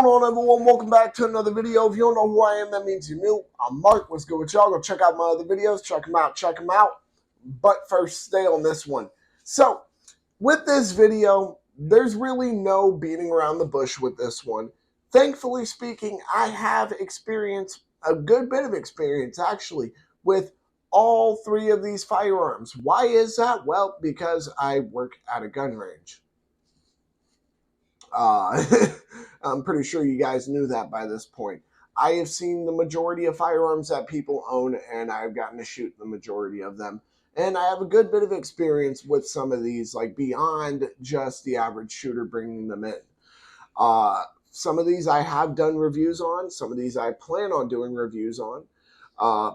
going on, everyone? Welcome back to another video. If you don't know who I am, that means you're new. I'm Mark. What's good with y'all? Go check out my other videos. Check them out. Check them out. But first, stay on this one. So, with this video, there's really no beating around the bush with this one. Thankfully speaking, I have experience, a good bit of experience actually, with all three of these firearms. Why is that? Well, because I work at a gun range. I'm pretty sure you guys knew that by this point. I have seen the majority of firearms that people own, and I've gotten to shoot the majority of them. And I have a good bit of experience with some of these, like beyond just the average shooter bringing them in. Some of these I have done reviews on, some of these I plan on doing reviews on.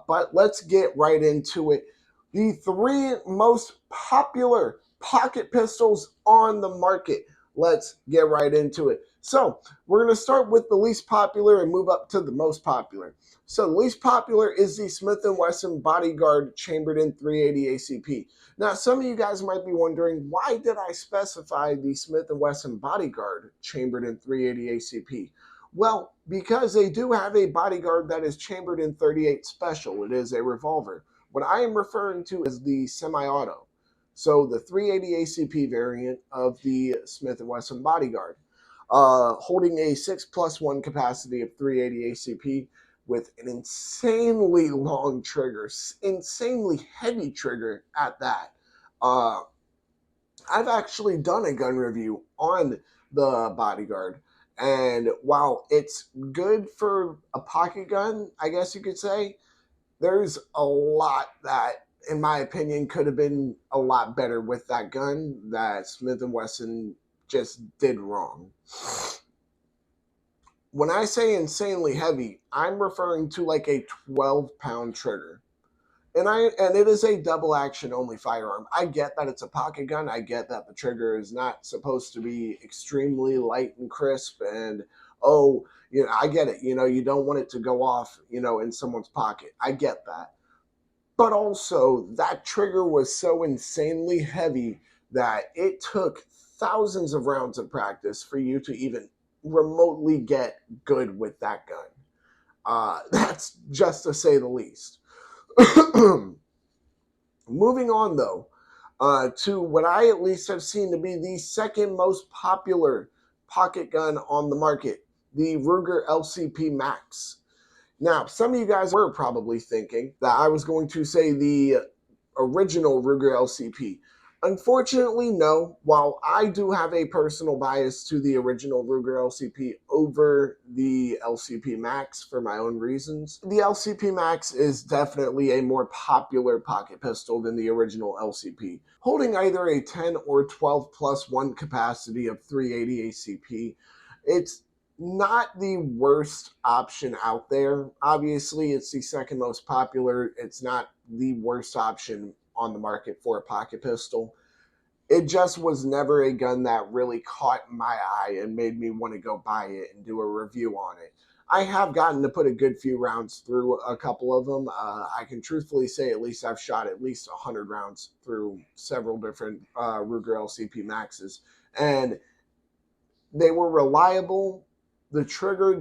But let's get right into it. The three most popular pocket pistols on the market. Let's get right into it. So we're going to start with the least popular and move up to the most popular. So the least popular is the Smith & Wesson Bodyguard chambered in .380 ACP. Now, some of you guys might be wondering, why did I specify the Smith & Wesson Bodyguard chambered in .380 ACP? Well, because they do have a Bodyguard that is chambered in .38 Special. It is a revolver. What I am referring to is the semi-auto. So the .380 ACP variant of the Smith & Wesson Bodyguard, holding a 6+1 capacity of .380 ACP with an insanely long trigger, insanely heavy trigger at that. I've actually done a gun review on the Bodyguard, and while it's good for a pocket gun, I guess you could say, there's a lot that, in my opinion, could have been a lot better with that gun that Smith & Wesson just did wrong. When I say insanely heavy, I'm referring to like a 12-pound trigger. And it is a double action only firearm. I get that it's a pocket gun. I get that the trigger is not supposed to be extremely light and crisp. And I get it. You don't want it to go off, in someone's pocket. I get that. But also, that trigger was so insanely heavy that it took thousands of rounds of practice for you to even remotely get good with that gun. That's just to say the least. Moving on, though, to what I at least have seen to be the second most popular pocket gun on the market, the Ruger LCP Max. Now, some of you guys were probably thinking that I was going to say the original Ruger LCP. Unfortunately, no. While I do have a personal bias to the original Ruger LCP over the LCP Max for my own reasons, the LCP Max is definitely a more popular pocket pistol than the original LCP. Holding either a 10 or 12+1 capacity of .380 ACP, it's not the worst option out there. Obviously, it's the second most popular. It's not the worst option on the market for a pocket pistol. It just was never a gun that really caught my eye and made me want to go buy it and do a review on it. I have gotten to put a good few rounds through a couple of them. I can truthfully say at least I've shot at least 100 rounds through several different Ruger LCP Maxes. And they were reliable. The trigger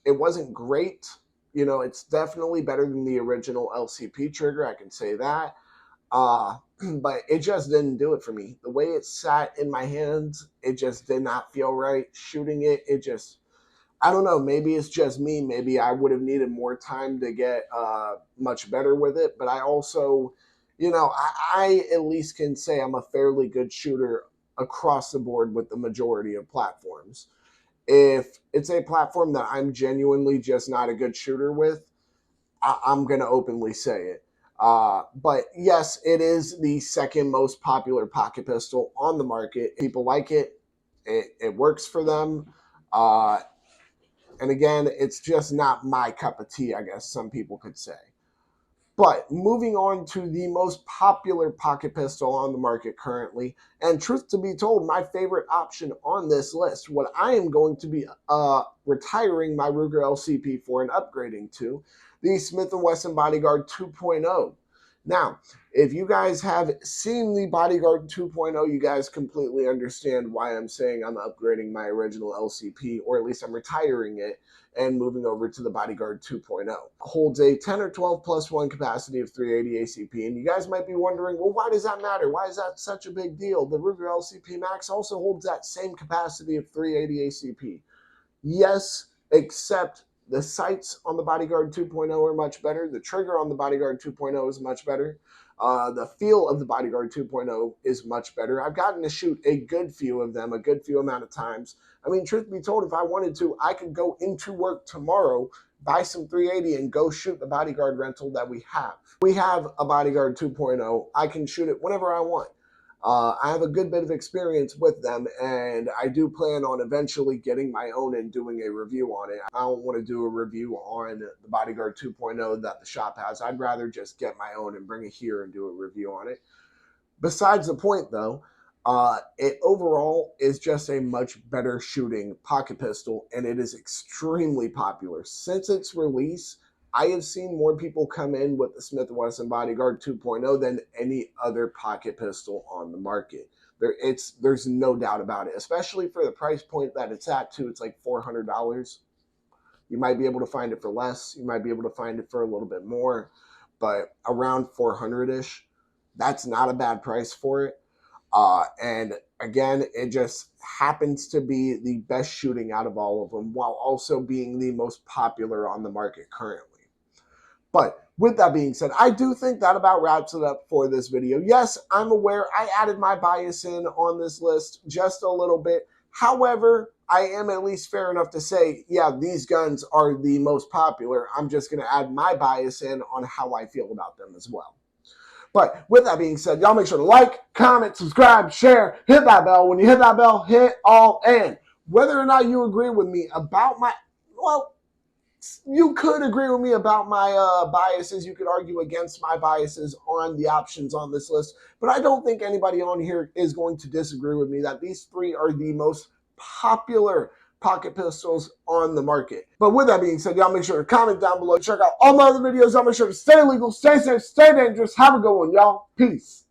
it wasn't great. It's definitely better than the original LCP trigger, I can say that. But it just didn't do it for me. The way it sat in my hands, it just did not feel right. Shooting it, I don't know, maybe it's just me. Maybe I would have needed more time to get much better with it. But I also, I at least can say I'm a fairly good shooter across the board with the majority of platforms. If it's a platform that I'm genuinely just not a good shooter with, I'm going to openly say it. But yes, it is the second most popular pocket pistol on the market. People like it. It works for them. And again, it's just not my cup of tea, I guess some people could say. But moving on to the most popular pocket pistol on the market currently, and truth to be told, my favorite option on this list, what I am going to be retiring my Ruger LCP for and upgrading to, the Smith & Wesson Bodyguard 2.0. Now, if you guys have seen the Bodyguard 2.0, you guys completely understand why I'm saying I'm upgrading my original LCP, or at least I'm retiring it and moving over to the Bodyguard 2.0. Holds a 10 or 12 plus 1 capacity of 380 ACP. And you guys might be wondering, well, why does that matter? Why is that such a big deal? The Ruger LCP Max also holds that same capacity of 380 ACP. Yes, except the sights on the Bodyguard 2.0 are much better. The trigger on the Bodyguard 2.0 is much better. The feel of the Bodyguard 2.0 is much better. I've gotten to shoot a good few of them, a good few amount of times. I mean, truth be told, if I wanted to, I could go into work tomorrow, buy some 380, and go shoot the Bodyguard rental that we have. We have a Bodyguard 2.0. I can shoot it whenever I want. I have a good bit of experience with them, and I do plan on eventually getting my own and doing a review on it. I don't want to do a review on the Bodyguard 2.0 that the shop has. I'd rather just get my own and bring it here and do a review on it. Besides the point, though, it overall is just a much better shooting pocket pistol, and it is extremely popular. Since its release, I have seen more people come in with the Smith & Wesson Bodyguard 2.0 than any other pocket pistol on the market. There's no doubt about it, especially for the price point that it's at, too. It's like $400. You might be able to find it for less. You might be able to find it for a little bit more, but around 400-ish, that's not a bad price for it. And again, it just happens to be the best shooting out of all of them, while also being the most popular on the market currently. But with that being said, I do think that about wraps it up for this video. Yes, I'm aware I added my bias in on this list just a little bit. However, I am at least fair enough to say, yeah, these guns are the most popular. I'm just going to add my bias in on how I feel about them as well. But with that being said, y'all make sure to like, comment, subscribe, share, hit that bell. When you hit that bell, hit all in. Whether or not you agree with me about my, well, you could agree with me about my biases. You could argue against my biases on the options on this list. But I don't think anybody on here is going to disagree with me that these three are the most popular pocket pistols on the market. But with that being said, y'all make sure to comment down below. Check out all my other videos. Y'all make sure to stay legal, stay safe, stay dangerous. Have a good one, y'all. Peace.